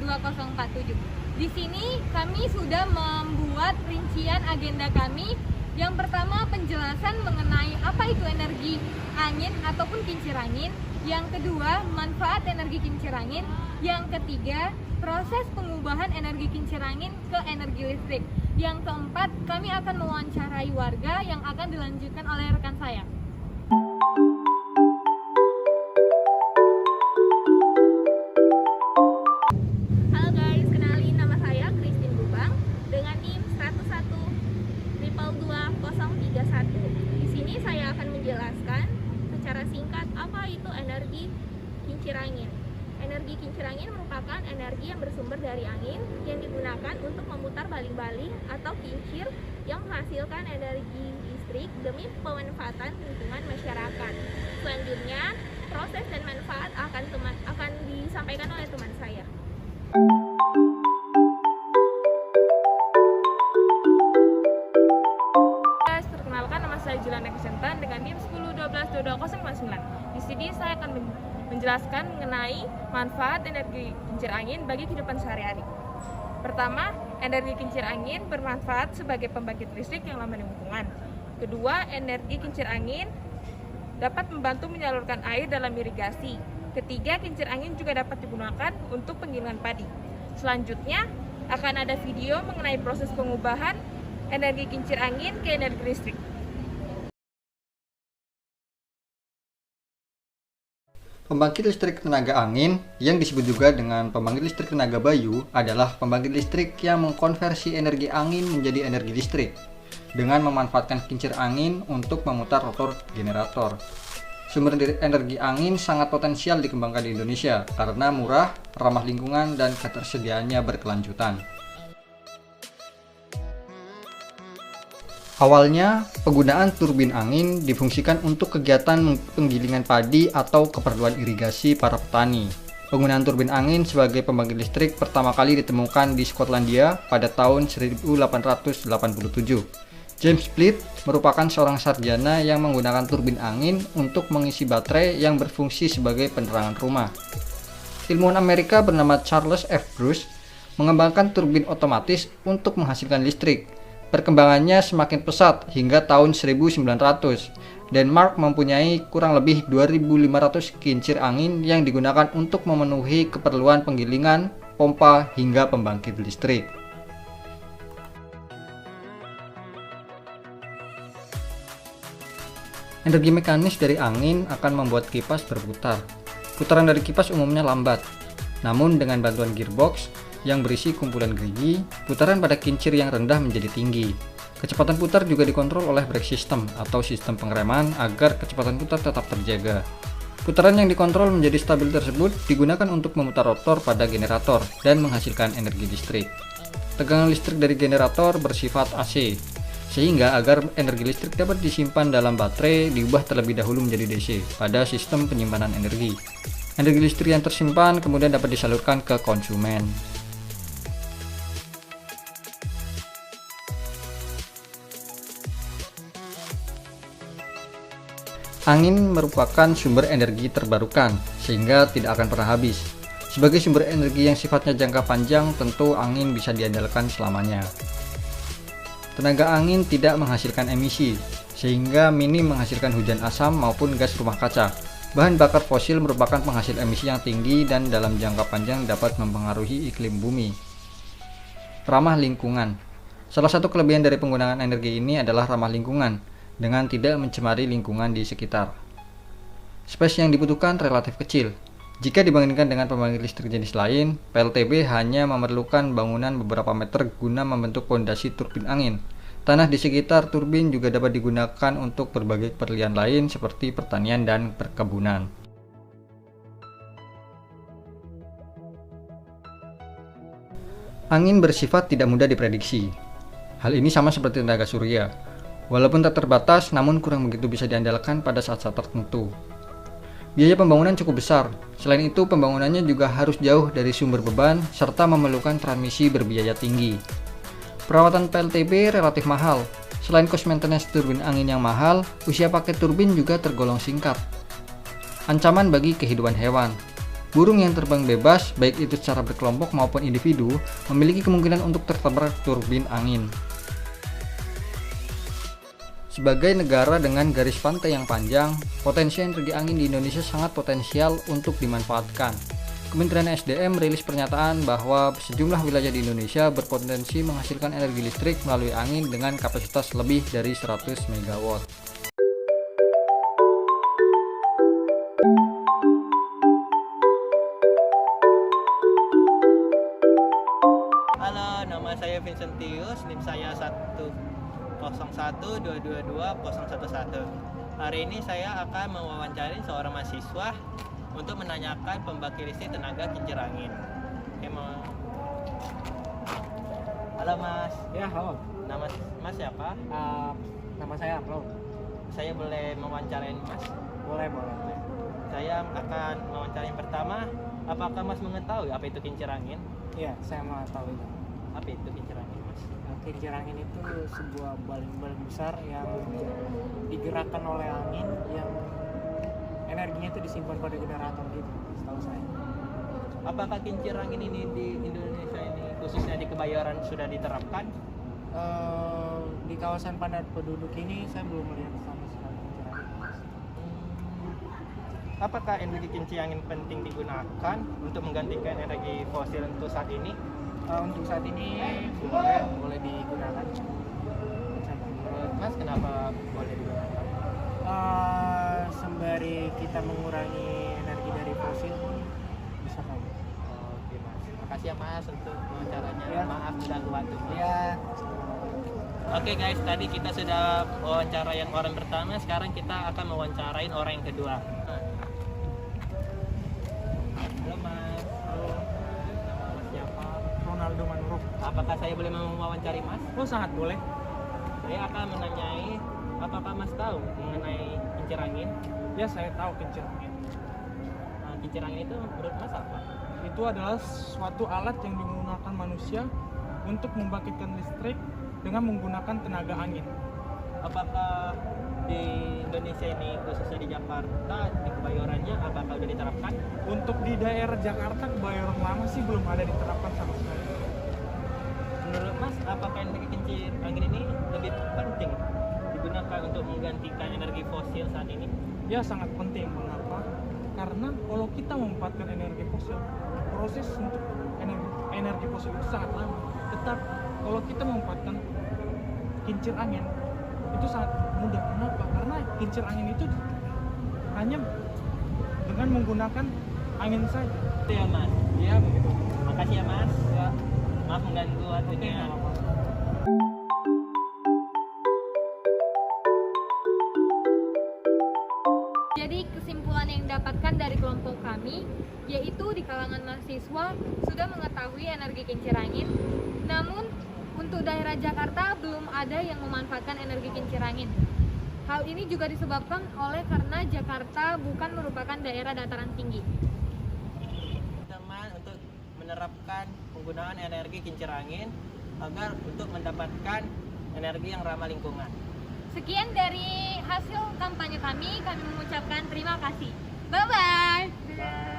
2047. Di sini kami sudah membuat rincian agenda kami. Yang pertama, penjelasan mengenai apa itu energi angin ataupun kincir angin. Yang kedua, manfaat energi kincir angin. Yang ketiga, proses pengubahan energi kincir angin ke energi listrik. Yang keempat, kami akan mewawancarai warga yang akan dilanjutkan oleh rekan saya. Halo guys, kenalin nama saya Christine Bubang dengan NIM 1122031. Di sini saya akan menjelaskan secara singkat apa itu energi kincir angin. Energi kincir angin merupakan energi yang bersumber dari angin yang digunakan untuk memutar baling-baling atau kincir yang menghasilkan energi listrik demi pemanfaatan lingkungan masyarakat. Selanjutnya, proses dan manfaat akan disampaikan oleh teman saya. Perkenalkan, nama saya Julana Kesentan dengan NIM 101222059. Di sini saya akan menjelaskan mengenai manfaat energi kincir angin bagi kehidupan sehari-hari. Pertama, energi kincir angin bermanfaat sebagai pembangkit listrik yang ramah lingkungan. Kedua, energi kincir angin dapat membantu menyalurkan air dalam irigasi. Ketiga, kincir angin juga dapat digunakan untuk penggilingan padi. Selanjutnya, akan ada video mengenai proses pengubahan energi kincir angin ke energi listrik. Pembangkit listrik tenaga angin, yang disebut juga dengan pembangkit listrik tenaga bayu, adalah pembangkit listrik yang mengkonversi energi angin menjadi energi listrik dengan memanfaatkan kincir angin untuk memutar rotor generator. Sumber energi angin sangat potensial dikembangkan di Indonesia karena murah, ramah lingkungan, dan ketersediaannya berkelanjutan. Awalnya, penggunaan turbin angin difungsikan untuk kegiatan penggilingan padi atau keperluan irigasi para petani. Penggunaan turbin angin sebagai pembangkit listrik pertama kali ditemukan di Skotlandia pada tahun 1887. James Split merupakan seorang sarjana yang menggunakan turbin angin untuk mengisi baterai yang berfungsi sebagai penerangan rumah. Ilmuwan Amerika bernama Charles F. Bruce mengembangkan turbin otomatis untuk menghasilkan listrik. Perkembangannya semakin pesat hingga tahun 1900. Denmark mempunyai kurang lebih 2.500 kincir angin yang digunakan untuk memenuhi keperluan penggilingan, pompa, hingga pembangkit listrik. Energi mekanis dari angin akan membuat kipas berputar. Putaran dari kipas umumnya lambat, namun dengan bantuan gearbox yang berisi kumpulan gerigi, putaran pada kincir yang rendah menjadi tinggi. Kecepatan putar juga dikontrol oleh brake system atau sistem pengereman agar kecepatan putar tetap terjaga. Putaran yang dikontrol menjadi stabil tersebut digunakan untuk memutar rotor pada generator dan menghasilkan energi listrik. Tegangan listrik dari generator bersifat AC, sehingga agar energi listrik dapat disimpan dalam baterai diubah terlebih dahulu menjadi DC pada sistem penyimpanan energi. Energi listrik yang tersimpan kemudian dapat disalurkan ke konsumen. Angin merupakan sumber energi terbarukan, sehingga tidak akan pernah habis. Sebagai sumber energi yang sifatnya jangka panjang, tentu angin bisa diandalkan selamanya. Tenaga angin tidak menghasilkan emisi, sehingga minim menghasilkan hujan asam maupun gas rumah kaca. Bahan bakar fosil merupakan penghasil emisi yang tinggi dan dalam jangka panjang dapat mempengaruhi iklim bumi. Ramah lingkungan. Salah satu kelebihan dari penggunaan energi ini adalah ramah lingkungan, dengan tidak mencemari lingkungan di sekitar. Space yang dibutuhkan relatif kecil. Jika dibandingkan dengan pembangkit listrik jenis lain, PLTB hanya memerlukan bangunan beberapa meter guna membentuk pondasi turbin angin. Tanah di sekitar turbin juga dapat digunakan untuk berbagai keperluan lain seperti pertanian dan perkebunan. Angin bersifat tidak mudah diprediksi. Hal ini sama seperti tenaga surya. Walaupun tak terbatas, namun kurang begitu bisa diandalkan pada saat-saat tertentu. Biaya pembangunan cukup besar. Selain itu, pembangunannya juga harus jauh dari sumber beban serta memerlukan transmisi berbiaya tinggi. Perawatan PLTB relatif mahal. Selain cost maintenance turbin angin yang mahal, usia pakai turbin juga tergolong singkat. Ancaman bagi kehidupan hewan. Burung yang terbang bebas, baik itu secara berkelompok maupun individu, memiliki kemungkinan untuk tertabrak turbin angin. Sebagai negara dengan garis pantai yang panjang, potensi energi angin di Indonesia sangat potensial untuk dimanfaatkan. Kementerian SDM merilis pernyataan bahwa sejumlah wilayah di Indonesia berpotensi menghasilkan energi listrik melalui angin dengan kapasitas lebih dari 100 MW. Halo, nama saya Vincentius, NIM saya 101222011. Hari ini saya akan mewawancari seorang mahasiswa untuk menanyakan pembangkit listrik tenaga kincir angin. Oke, halo Mas. Ya, halo. Nama Mas siapa? Nama saya Amro. Saya boleh mewawancarai Mas? Boleh. Saya akan mewawancarai yang pertama. Apakah Mas mengetahui apa itu kincir angin? Iya, saya mau tahu itu. Apa itu kincir angin, Mas? Kincir angin itu sebuah balon besar yang digerakkan oleh angin yang energinya itu disimpan pada generator gitu, setahu saya. Apakah kincir angin ini di Indonesia ini khususnya di Kebayoran sudah diterapkan? Di kawasan padat penduduk ini saya belum melihat sama sekali kincir angin. Apakah energi kincir angin penting digunakan untuk menggantikan energi fosil untuk saat ini? Untuk saat ini boleh digunakan. Menurut Mas kenapa boleh digunakan? Sembari kita mengurangi energi dari fosil pun bisa kali. Oke Mas, makasih ya Mas untuk wawancaranya. Ya. Maaf mengganggu waktu Mas. Ya. Oke guys, tadi kita sudah wawancara yang orang pertama, sekarang kita akan mewawancarain orang yang kedua. Halo Mas. Halo. Nama Mas siapa? Ronaldo Manuruk. Apakah saya boleh mewawancari Mas? Oh, sangat boleh. Saya akan menanyai, apakah Mas tahu mengenai kincir angin? Ya, saya tahu kincir angin. Kincir angin itu menurut Mas apa? Itu adalah suatu alat yang digunakan manusia untuk membangkitkan listrik dengan menggunakan tenaga angin. Apakah di Indonesia ini, khususnya di Jakarta, di Kebayorannya, apakah sudah diterapkan? Untuk di daerah Jakarta, Kebayoran Lama sih belum ada diterapkan sama sekali. Menurut Mas, apakah energi kincir angin ini lebih penting digunakan untuk menggantikan energi fosil saat ini? Ya, sangat penting. Mengapa? Karena kalau kita memanfaatkan energi fosil, proses untuk energi fosil itu sangat lama. Tetap kalau kita memanfaatkan kincir angin itu sangat mudah. Kenapa? Karena kincir angin itu hanya dengan menggunakan angin saja. Itu ya Mas. Ya, begitu. Makasih ya Mas. Ya. Maaf mengganggu waktunya. Jadi kesimpulan yang didapatkan dari kelompok kami yaitu di kalangan mahasiswa sudah mengetahui energi kincir angin, namun untuk daerah Jakarta belum ada yang memanfaatkan energi kincir angin. Hal ini juga disebabkan oleh karena Jakarta bukan merupakan daerah dataran tinggi. Teman untuk menerapkan penggunaan energi kincir angin agar untuk mendapatkan energi yang ramah lingkungan. Sekian dari hasil kampanye kami mengucapkan terima kasih. Bye-bye! Bye.